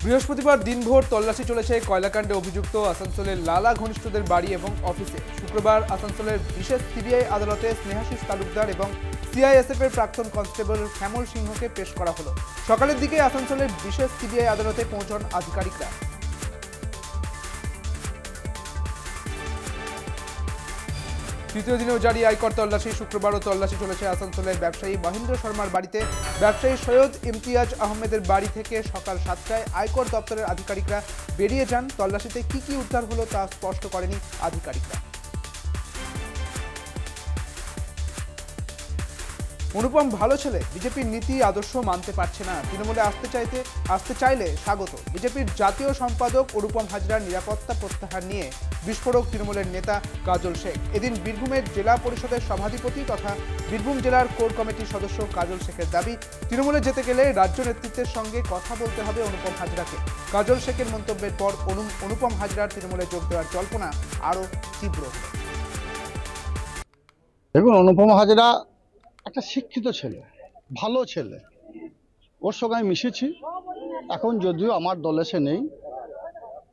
বৃহস্পতিবার দিনভর তল্লাশি চলেছে কয়লাকাণ্ডে অভিযুক্ত আসানসোলের লালা ঘনিষ্ঠদের বাড়ি এবং অফিসে। শুক্রবার আসানসোলের বিশেষ সিবিআই আদালতে স্নেহাশিস তালুকদার এবং সিআইএসএফ এর প্রাক্তন কনস্টেবল শ্যামল সিংহকে পেশ করা হলো। সকালের দিকে আসানসোলের বিশেষ সিবিআই আদালতে পৌঁছন আধিকারিকরা। তৃতীয় দিনেও জারি আয়কর তল্লাশি। শুক্রবারও তল্লাশি চলেছে আসানসোলের ব্যবসায়ী মহেন্দ্র শর্মার বাড়িতে। ব্যবসায়ী সৈয়দ ইমতিয়াজ আহমেদের বাড়ি থেকে সকাল 7টায় আয়কর দপ্তরের আধিকারিকরা বেরিয়ে যান। তল্লাশিতে কি কি উদ্ধার হলো তা স্পষ্ট করেনি আধিকারিকরা। অনুপম ভালো ছেলে, বিজেপির নীতি আদর্শ মানতে পারছে না, তৃণমূলে আসতে চাইলে স্বাগত। বিজেপির জাতীয় সম্পাদক অনুপম হাজরার নিরাপত্তা প্রত্যাহার নিয়ে বিস্ফোরক তৃণমূলের নেতা কাজল শেখ। এদিন বীরভূমের জেলা পরিষদের সভাধিপতি তথা বীরভূম জেলার কোর কমিটির সদস্য কাজল শেখের দাবি, তৃণমূলে যেতে গেলে রাজ্য নেতৃত্বের সঙ্গে কথা বলতে হবে অনুপম হাজরাকে। কাজল শেখের মন্তব্যের পর অনুপম হাজরার তৃণমূলে যোগ দেওয়ার জল্পনা আরও তীব্র হল। দেখুন, অনুপম হাজরা একটা শিক্ষিত ছেলে, ভালো ছেলে, ওর সঙ্গে আমি মিশেছি। এখন যদিও আমার দলে সে নেই,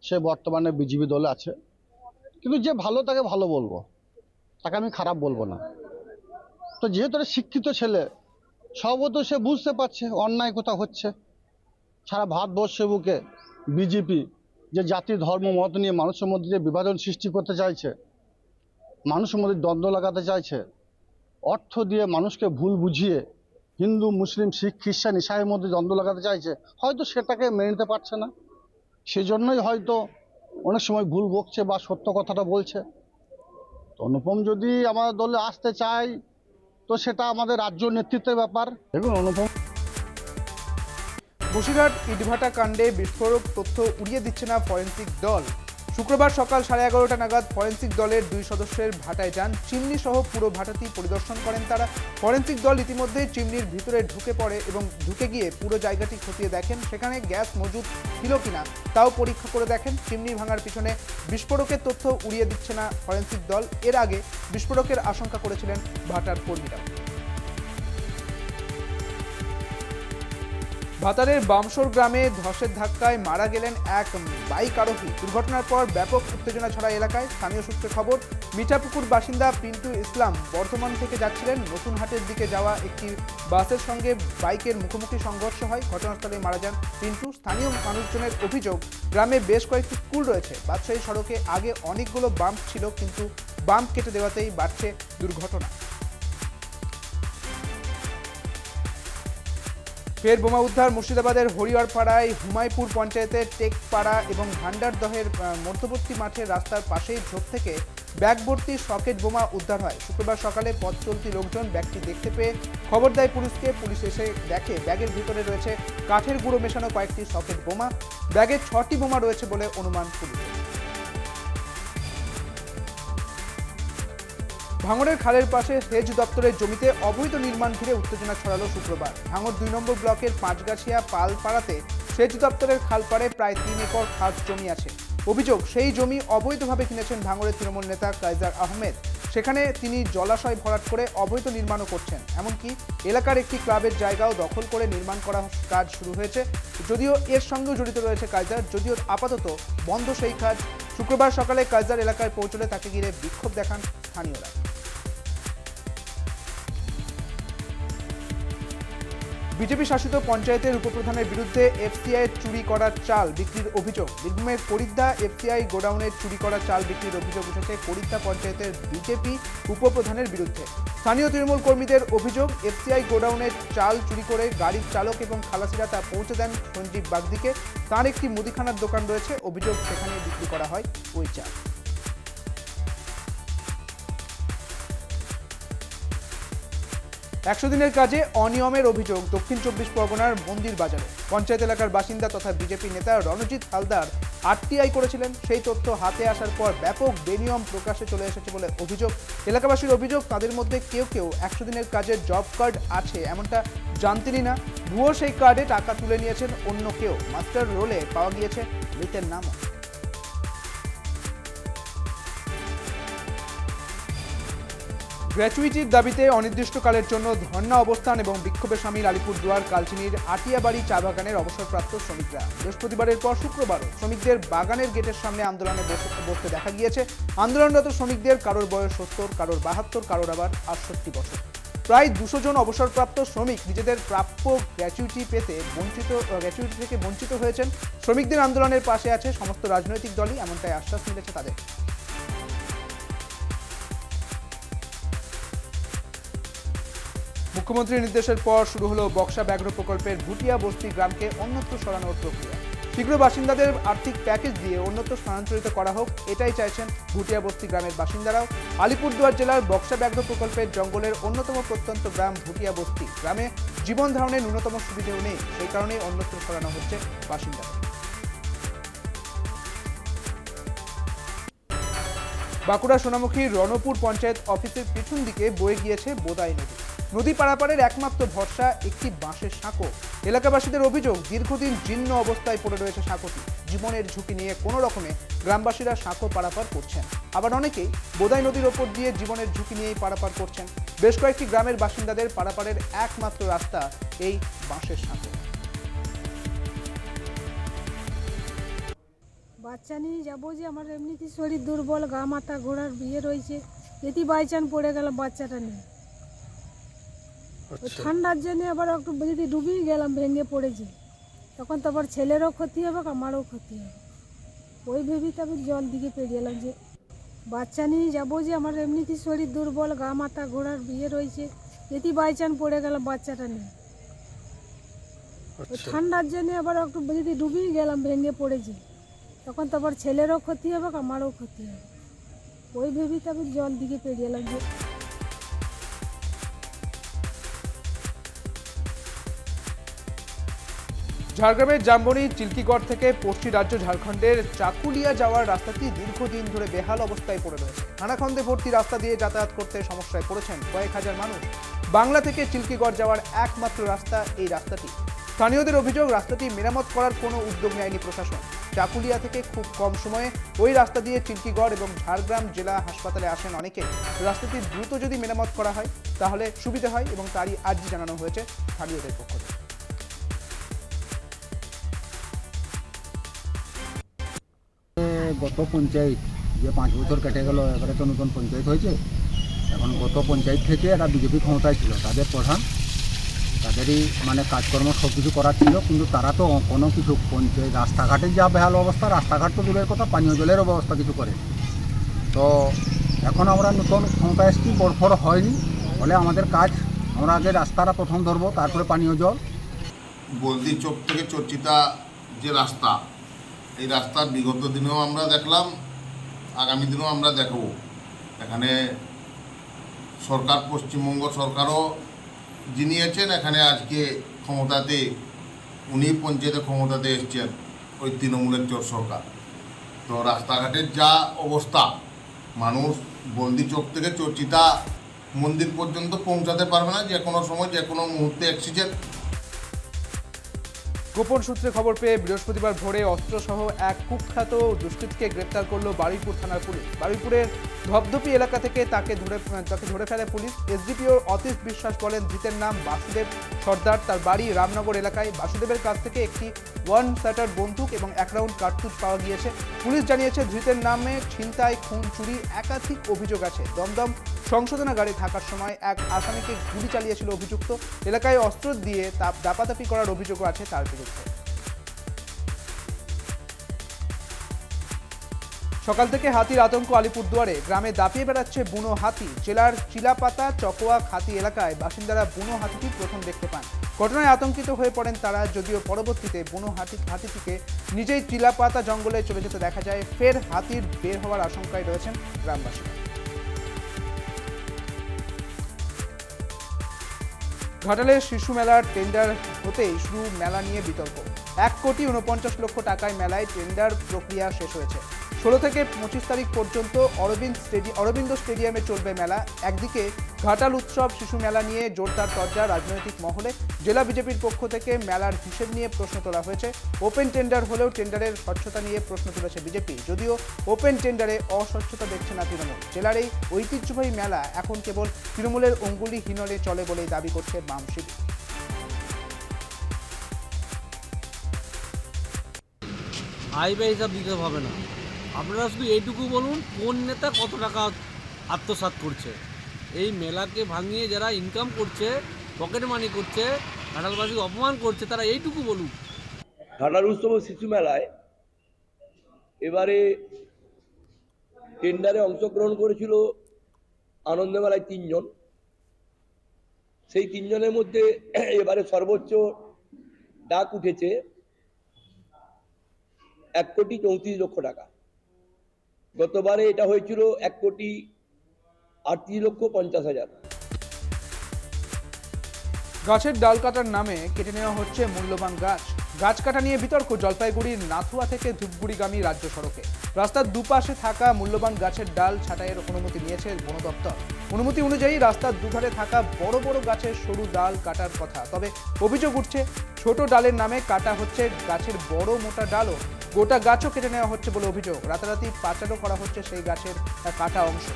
সে বর্তমানে বিজেপি দলে আছে, কিন্তু যে ভালো তাকে ভালো বলবো, তাকে আমি খারাপ বলবো না। তো যেহেতু একটা শিক্ষিত ছেলে, সম্ভবত সে বুঝতে পারছে অন্যায় কোথা হচ্ছে। সারা ভারতবর্ষের বুকে বিজেপি যে জাতি ধর্ম মত নিয়ে মানুষের মধ্যে যে বিভাজন সৃষ্টি করতে চাইছে, মানুষের মধ্যে দ্বন্দ্ব লাগাতে চাইছে, অর্থ দিয়ে মানুষকে ভুল বুঝিয়ে হিন্দু মুসলিম শিখ খ্রিস্টান ইসাইয়ের মধ্যে দ্বন্দ্ব লাগাতে চাইছে, হয়তো সেটাকে মেনে নিতে পারছে না। সেজন্যই হয়তো অনেক সময় ভুল বকছে বা সত্য কথাটা বলছে। তো অনুপম যদি আমাদের দলে আসতে চায়, তো সেটা আমাদের রাজ্য নেতৃত্বের ব্যাপার। দেখুন, অনুপম বসিরহাট ইটভাটা কাণ্ডে বিস্ফোরক তথ্য উড়িয়ে দিচ্ছে না ফরেন্সিক দল। শুক্রবার সকাল 11:30টা নাগাদ ফরেন্সিক দলের 2 সদস্যের ভাটায় যান। চিমনি সহ পুরো ভাটাটি পরিদর্শন করেন তারা। ফরেন্সিক দল ইতিমধ্যে চিমনির ভিতরে ঢুকে পড়ে এবং ঢুকে গিয়ে পুরো জায়গাটি খতিয়ে দেখেন, সেখানে গ্যাস মজুদ ছিল কিনা তাও পরীক্ষা করে দেখেন। চিমনি ভাঙার পিছনে বিস্ফোরকের তথ্য উড়িয়ে দিচ্ছে না ফরেন্সিক দল। এর আগে বিস্ফোরকের আশঙ্কা করেছিলেন ভাটার কর্মীরা। ভাতারের বামশোর গ্রামে ধসের ধাক্কায় মারা গেলেন এক বাইক আরোহী। দুর্ঘটনার পর ব্যাপক উত্তেজনা ছড়ায় এলাকায়। স্থানীয় সূত্রে খবর, মিঠাপুকুর বাসিন্দা পিন্টু ইসলাম বর্ধমান থেকে যাচ্ছিলেন। নতুনহাটের দিকে যাওয়া একটি বাসের সঙ্গে বাইকের মুখোমুখি সংঘর্ষ হয়। ঘটনাস্থলে মারা যান পিন্টু। স্থানীয় মানুষজনের অভিযোগ, গ্রামে বেশ কয়েকটি স্কুল রয়েছে। বাদশাহী সড়কে আগে অনেকগুলো বাম্প ছিল, কিন্তু বাম্প কেটে দেওয়াতেই বাড়ছে দুর্ঘটনা। ফের বোমা উদ্ধার মুর্শিদাবাদের হরিহরপাড়ায় হুমায়পুর পঞ্চায়েতের টেকপাড়া এবং ভান্ডারদহের মধ্যবর্তী মাঠের রাস্তার পাশেই ঝোপ থেকে ব্যাগ ভর্তি সকেট বোমা উদ্ধার হয়। শুক্রবার সকালে পথ চলতি লোকজন ব্যাগটি দেখতে পেয়ে খবর দেয় পুলিশকে। পুলিশ এসে দেখে ব্যাগের ভিতরে রয়েছে কাঠের গুঁড়ো মেশানো কয়েকটি সকেট বোমা। ব্যাগে 6টি বোমা রয়েছে বলে অনুমান পুলিশ। ভাঙড়ের খালের পাশে সেচ দপ্তরের জমিতে অবৈধ নির্মাণ ঘিরে উত্তেজনা ছড়ালো শুক্রবার। ভাঙড় 2 নম্বর ব্লকের পাঁচগাছিয়া পালপাড়াতে সেচ দপ্তরের খালপাড়ে প্রায় 3 একর খাস জমি আছে। অভিযোগ, সেই জমি অবৈধভাবে কিনেছেন ভাঙড়ের তৃণমূল নেতা কাইজার আহমেদ। সেখানে তিনি জলাশয় ভরাট করে অবৈধ নির্মাণও করছেন। এমনকি এলাকার একটি ক্লাবের জায়গাও দখল করে নির্মাণ করা কাজ শুরু হয়েছে। যদিও এর সঙ্গেও জড়িত রয়েছে কাইজার, যদিও আপাতত বন্ধ সেই কাজ। শুক্রবার সকালে কাইজার এলাকায় পৌঁছলে তাকে ঘিরে বিক্ষোভ দেখান স্থানীয়রা। বিজেপি শাসিত পঞ্চায়েতের উপপ্রধানের বিরুদ্ধে এফসিআই চুরি করা চাল বিক্রির অভিযোগ। বীরভূমের করিদ্দা এফসিআই গোডাউনের চুরি করা চাল বিক্রির অভিযোগ উঠেছে করিদ্দা পঞ্চায়েতের বিজেপি উপপ্রধানের বিরুদ্ধে। স্থানীয় তৃণমূল কর্মীদের অভিযোগ, এফসিআই গোডাউনের চাল চুরি করে গাড়ির চালক এবং খালাসিরা তা পৌঁছে দেন সঞ্জীব বাগদিকে। তার একটি মুদিখানার দোকান রয়েছে। অভিযোগ, সেখানে বিক্রি করা হয় ওই চাল। 100 দিনের কাজে অনিয়মের অভিযোগ দক্ষিণ 24 পরগনার মন্দির বাজারে। পঞ্চায়েত এলাকার বাসিন্দা তথা বিজেপি নেতা রণজিৎ হালদার আরটিআই করেছিলেন। সেই তথ্য হাতে আসার পর ব্যাপক বেনিয়ম প্রকাশ্যে চলে এসেছে বলে অভিযোগ। এলাকাবাসীর অভিযোগ, তাদের মধ্যে কেউ কেউ 100 দিনের কাজের জব কার্ড আছে এমনটা জানতেনই না। ভুয়ো সেই কার্ডে টাকা তুলে নিয়েছেন অন্য কেউ। মাস্টার রোলে পাওয়া গিয়েছে মৃতের নামও। গ্র্যাচুইটির দাবিতে অনির্দিষ্টকালের জন্য ধর্ণা অবস্থান এবং বিক্ষোভে সামিল আলিপুরদুয়ার কালচিনির আটিয়াবাড়ি চা বাগানের অবসরপ্রাপ্ত শ্রমিকরা। বৃহস্পতিবারের পর শুক্রবারও শ্রমিকদের বাগানের গেটের সামনে আন্দোলনে বসতে দেখা গিয়েছে। আন্দোলনরত শ্রমিকদের কারোর বয়স 70, কারোর 72, কারোর আবার 68 বছর। প্রায় 200 জন অবসরপ্রাপ্ত শ্রমিক নিজেদের প্রাপ্য গ্র্যাচুইটি থেকে বঞ্চিত হয়েছেন। শ্রমিকদের আন্দোলনের পাশে আছে সমস্ত রাজনৈতিক দলই, এমনটাই আশ্বাস মিলেছে তাদের। মুখ্যমন্ত্রীর নির্দেশের পর শুরু হলো বক্সা ব্যাঘ্র প্রকল্পের ভুটিয়া বস্তি গ্রামকে অন্যত্র সরানোর প্রক্রিয়া। শীঘ্র বাসিন্দাদের আর্থিক প্যাকেজ দিয়ে অন্যত্র স্থানান্তরিত করা হোক, এটাই চাইছেন ভুটিয়া বস্তি গ্রামের বাসিন্দারাও। আলিপুরদুয়ার জেলার বক্সা ব্যাঘ্র প্রকল্পের জঙ্গলের অন্যতম প্রত্যন্ত গ্রাম ভুটিয়া বস্তি গ্রামে জীবন ধারণের ন্যূনতম সুবিধেও নেই, সেই কারণে অন্যত্র সরানো হচ্ছে বাসিন্দাদের। বাঁকুড়া সোনামুখী রণপুর পঞ্চায়েত অফিসের পিছন দিকে বয়ে গিয়েছে বোদাই নদী। নদী পারাপারের একমাত্র ভরসা একটি বাঁশের সাঁকো। এলাকাবাসীদের অভিযোগ, দীর্ঘদিন জীর্ণ অবস্থায় পড়ে রয়েছে সাঁকোটি। জীবনের ঝুঁকি নিয়ে কোনো রকমে গ্রামবাসীরা সাঁকো পারাপার করছেন, আবার অনেকেই বোদাই নদীর ওপর দিয়ে জীবনের ঝুঁকি নিয়েই পারাপার করছেন। বেশ কয়েকটি গ্রামের বাসিন্দাদের পারাপারের একমাত্র রাস্তা এই বাঁশের সাঁকো। বাচ্চা নিয়ে যাবো যে আমার এমনিতে শরীর দুর্বল, গা মাথা ঘোড়ার বিয়ে রয়েছে, যদি বাইচান পড়ে গেল বাচ্চাটা নিয়ে ঠান্ডার জন্য আবার একটু যদি ডুবিয়ে গেলাম, ভেঙে পড়েছে, তখন তো আবার ছেলেরও ক্ষতি হবে, আমারও ক্ষতি হবে। ওই ভেবেই তো আমি জল দিকে পেরিয়ে এলাম যে বাচ্চা নিয়ে যাবো যে আমার এমনিতে শরীর দুর্বল, গা মাথা ঘোড়ার বিয়ে রয়েছে, যদি বাইচান পড়ে গেল বাচ্চাটা নিয়ে ঠান্ডার জন্য আবার একটু যদি ডুবিয়ে গেলাম, ভেঙে পড়েছে, তখন তো আবার ছেলেরও ক্ষতি হবে, আমারও ক্ষতি হবে। ওই ভেবেই তো আমি জল দিকে পেরিয়ে এলাম যে। ঝাড়গ্রামের জামবনি চিল্কিগড় থেকে পশ্চিম রাজ্য ঝাড়খণ্ডের চাকুলিয়া যাওয়ার রাস্তাটি দীর্ঘদিন ধরে বেহাল অবস্থায় পড়ে রয়েছে। খানাখন্দে ভর্তি রাস্তা দিয়ে যাতায়াত করতে সমস্যায় পড়েছেন কয়েক হাজার মানুষ। বাংলা থেকে চিল্কিগড় যাওয়ার একমাত্র রাস্তা এই রাস্তাটি। স্থানীয়দের অভিযোগ, রাস্তাটি মেরামত করার কোনো উদ্যোগ নেয়নি প্রশাসন। চাকুলিয়া থেকে খুব কম সময়ে ওই রাস্তা দিয়ে চিল্কিগড় এবং ঝাড়গ্রাম জেলা হাসপাতালে আসেন অনেকে। রাস্তাটি দ্রুত যদি মেরামত করা হয় তাহলে সুবিধা হয় এবং তারই আর্জি জানানো হয়েছে স্থানীয়দের পক্ষ থেকে। গত পঞ্চায়েত যে 5 বছর কেটে গেল, এবারে তো নতুন পঞ্চায়েত হয়েছে। এখন গত পঞ্চায়েত থেকে একটা বিজেপি ক্ষমতায় ছিল, তাদের প্রধান, তাদেরই মানে কাজকর্ম সব কিছু করার ছিল, কিন্তু তারা তো কোনো কিছু পঞ্চায়েত রাস্তাঘাটের যা বেহাল অবস্থা, রাস্তাঘাট তো দূরের কথা, পানীয় জলেরও ব্যবস্থা কিছু করে। তো এখন আমরা নতুন ক্ষমতা এসেছি, বড়ফড় হয়নি, ফলে আমাদের কাজ, আমরা আগে রাস্তাটা প্রথম ধরবো, তারপরে পানীয় জল। বলদি চোখ থেকে চর্চিতা যে রাস্তা, এই রাস্তার বিগত দিনেও আমরা দেখলাম, আগামী দিনেও আমরা দেখব। এখানে সরকার, পশ্চিমবঙ্গ সরকারও যিনি আছেন এখানে আজকে ক্ষমতাতে, উনি পঞ্চায়েতে ক্ষমতাতে এসছেন, ওই তৃণমূলের চোর সরকার। তো রাস্তাঘাটের যা অবস্থা, মানুষ বলদি চোখ থেকে চর্চিতা মন্দির পর্যন্ত পৌঁছাতে পারবে না, যে কোনো সময় যে কোনো মুহূর্তে অ্যাক্সিডেন্ট। গোপন সূত্রে খবর পেয়ে বৃহস্পতিবার ভোরে অস্ত্রসহ এক কুখ্যাত দুষ্কৃতীকে গ্রেপ্তার করল বারুইপুর থানার পুলিশ। বারুইপুরের ধপধপি এলাকা থেকে তাকে ধরে ফেলে পুলিশ। এসডিপিও অতীশ বিশ্বাস বলেন, ধৃতের নাম বাসুদেব সর্দার, তার বাড়ি রামনগর এলাকায়। বাসুদেবের কাছ থেকে একটি 1 শাটার বন্দুক এবং 1 রাউন্ড কার্তুজ পাওয়া গিয়েছে। পুলিশ জানিয়েছে, ধৃতের নামে ছিনতাই, খুন, চুরি একাধিক অভিযোগ আছে। দমদম সংশোধনাগারে থাকার সময় এক আসামিকে গুলি চালিয়েছিল অভিযুক্ত। এলাকায় অস্ত্র দিয়ে দাপাদাপি করার অভিযোগও আছে তার বিরুদ্ধে। সকাল থেকে হাতির আতঙ্ক আলিপুরদুয়ারে। গ্রামে দাপিয়ে বেড়াচ্ছে বুনো হাতি। জেলার চিলাপাতা চকোয়া খাতি এলাকায় বাসিন্দারা বুনো হাতিটি প্রথম দেখতে পান। ঘটনায় আতঙ্কিত হয়ে পড়েন তারা, যদিও পরবর্তীতে বুনো হাতিটিকে নিজেই চিলাপাতা জঙ্গলে চলে যেতে দেখা যায়। ফের হাতির বের হওয়ার আশঙ্কায় রয়েছেন গ্রামবাসীরা। ঘাটালের শিশু মেলার টেন্ডার হতেই শুরু মেলা নিয়ে বিতর্ক। 1,49,00,000 টাকায় মেলায় টেন্ডার প্রক্রিয়া শেষ হয়েছে। 16 থেকে 25 তারিখ পর্যন্ত অরবিন্দ স্টেডিয়ামে চলবে মেলা। একদিকে ঘাটাল উৎসব শিশু মেলা নিয়ে জোরদার চর্চা রাজনৈতিক মহলে। জেলা বিজেপির পক্ষ থেকে মেলার হিসেব নিয়ে প্রশ্ন তোলা হয়েছে। ওপেন টেন্ডার হলেও টেন্ডারের স্বচ্ছতা নিয়ে প্রশ্ন তুলেছে বিজেপি, যদিও ওপেন টেন্ডারে অস্বচ্ছতা দেখছে না তৃণমূল। জেলার এই ঐতিহ্যবাহী মেলা এখন কেবল তৃণমূলের অঙ্গুলি হিনলে চলে বলেই দাবি করছে বাম শিবির। আয় ব্যয় হিসাব দিতে হবে না, আপনারা শুধু এইটুকু বলুন কোন নেতা কত টাকা আত্মসাৎ করছে। এই মেলাকে ভাঙিয়ে যারা ইনকাম করছে, পকেট মানি করছে, ঘাটালবাসীকে অপমান করছে, তারা এইটুকু বলুন। ঘাটাল উৎসব শিশু মেলায় এবারে টেন্ডারে অংশগ্রহণ করেছিল আনন্দমেলায় 3 জন। সেই 3 জনের মধ্যে এবারে সর্বোচ্চ ডাক উঠেছে 1,34,00,000 টাকা। গতবারে এটা হয়েছিল 1,38,50,000। গাছের ডাল কাটার নামে কেটে নেওয়া হচ্ছে মূল্যবান গাছ। গাছ কাটা নিয়ে বিতর্ক জলপাইগুড়ির নাথুয়া থেকে ধূপগুড়িগামী রাজ্য সড়কে। রাস্তার দুপাশে থাকা মূল্যবান গাছের ডাল ছাঁটাইয়ের অনুমতি নিয়েছে বন দপ্তর। অনুমতি অনুযায়ী রাস্তার দুধারে থাকা বড় বড় গাছের সরু ডাল কাটার কথা, তবে অভিযোগ উঠছে ছোট ডালের নামে কাটা হচ্ছে গাছের বড় মোটা ডালও। গোটা গাছও কেটে নেওয়া হচ্ছে বলে অভিযোগ। রাতারাতি পাচারও করা হচ্ছে সেই গাছের কাটা অংশ।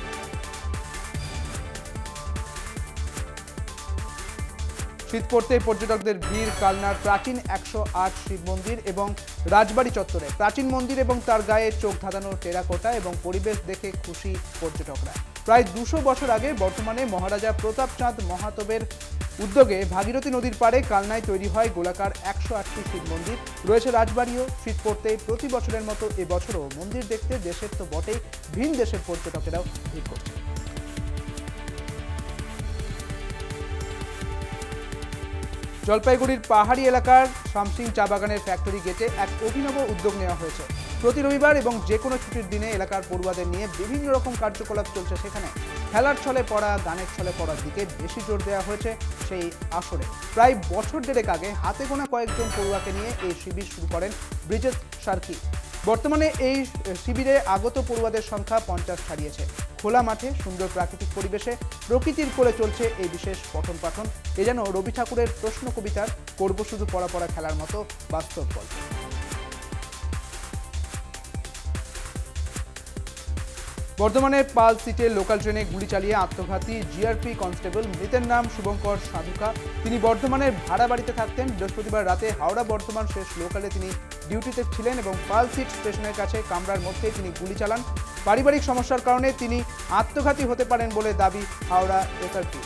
শীত পড়তে পর্যটকদের ভিড় কালনার প্রাচীন 108 শিব মন্দির এবং রাজবাড়ি চত্বরে। প্রাচীন মন্দির এবং তার গায়ে চোখ ধাঁধানো টেরাকোটা এবং পরিবেশ দেখে খুশি পর্যটকরা। প্রায় 200 বছর আগে বর্তমানে মহারাজা প্রতাপচাঁদ মহাতবের উদ্যোগে ভাগীরথী নদীর পাড়ে কালনায় তৈরি হয় গোলাকার 108টি শিব মন্দির। রয়েছে রাজবাড়িও। শীত পড়তেই প্রতি বছরের মতো এবছরও মন্দির দেখতে দেশের তো বটেই, ভিন দেশের পর্যটকেরাও ভিড় করছে। জলপাইগুড়ির পাহাড়ি এলাকার শামসিং চা বাগানের ফ্যাক্টরি গেটে এক অভিনব উদ্যোগ নেওয়া হয়েছে। প্রতি রবিবার এবং যে কোনো ছুটির দিনে এলাকার পড়ুয়াদের নিয়ে বিভিন্ন রকম কার্যকলাপ চলছে সেখানে। খেলার ছলে পড়া, গানের ছলে পড়ার দিকে বেশি জোর দেওয়া হয়েছে সেই আসরে। প্রায় বছর দেড়েক আগে হাতে গোনা কয়েকজন পড়ুয়াকে নিয়ে এই শিবির শুরু করেন ব্রিজেশ সার্কি। বর্তমানে এই শিবিরে আগত পড়ুয়াদের সংখ্যা 50 ছাড়িয়েছে। খোলা মাঠে সুন্দর প্রাকৃতিক পরিবেশে প্রকৃতির কোলে চলছে এই বিশেষ পঠন পাঠন। এ যেন রবি ঠাকুরের প্রশ্ন কবিতার করব শুধু পড়া পড়া খেলার মতো বাস্তব গল্প। বর্ধমানের পাল সিটে লোকাল ট্রেনে গুলি চালিয়ে আত্মঘাতী জিআরপি কনস্টেবল। মৃতের নাম শুভঙ্কর সাধুকা। তিনি বর্ধমানের ভাড়া বাড়িতে থাকতেন। বৃহস্পতিবার রাতে হাওড়া বর্ধমান শেষ লোকালে তিনি ডিউটিতে ছিলেন এবং পাল সিট স্টেশনের কাছে কামরার মধ্যে তিনি গুলি চালান। পারিবারিক সমস্যার কারণে তিনি আত্মঘাতী হতে পারেন বলে দাবি হাওড়া এসআরপি।